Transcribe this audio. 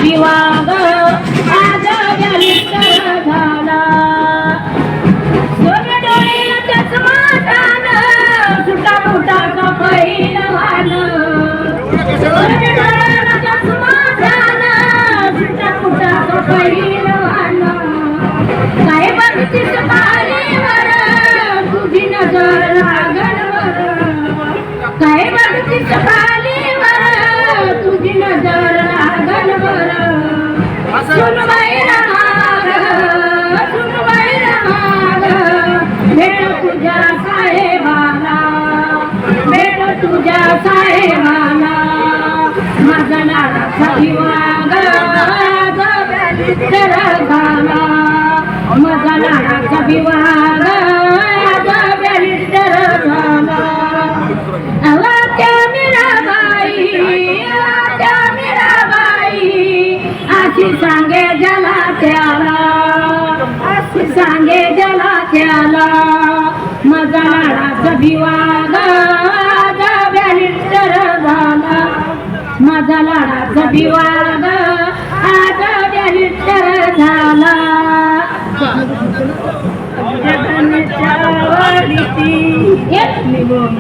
विवाह आज बॅलिस्टर झाला. सोन्या डोळेला चष्मा झाला, सुटा मोठा पहिलवान. सोन्या डोळेला चष्मा झाला, सुटा मोठा पहिलवान. काय बघतीस बारीवर तुझी नजर लागणवर. काय बघतीस बारीवर तुझी नजर लागणवर. सुनबाई रमाग, सुनबाई रमाग, भेट तुझ्या साहेबाला, भेट तुझ्या साहेबाला. माझा लाडाचा विवाह आज बॅलिस्टर झाला. माझा लाडाचा विवाह आज बॅलिस्टर झाला. आवाच्या मीराबाई, आवाच्या मीराबाई, अशी सांगे जला त्याला, अशी सांगे जला त्याला. माझा लाडाचा विवाह आज बॅलिस्टर झाला. माझा लाडाचा विवाह आज बॅलिस्टर झाला. जगनच्या वाडीती निघून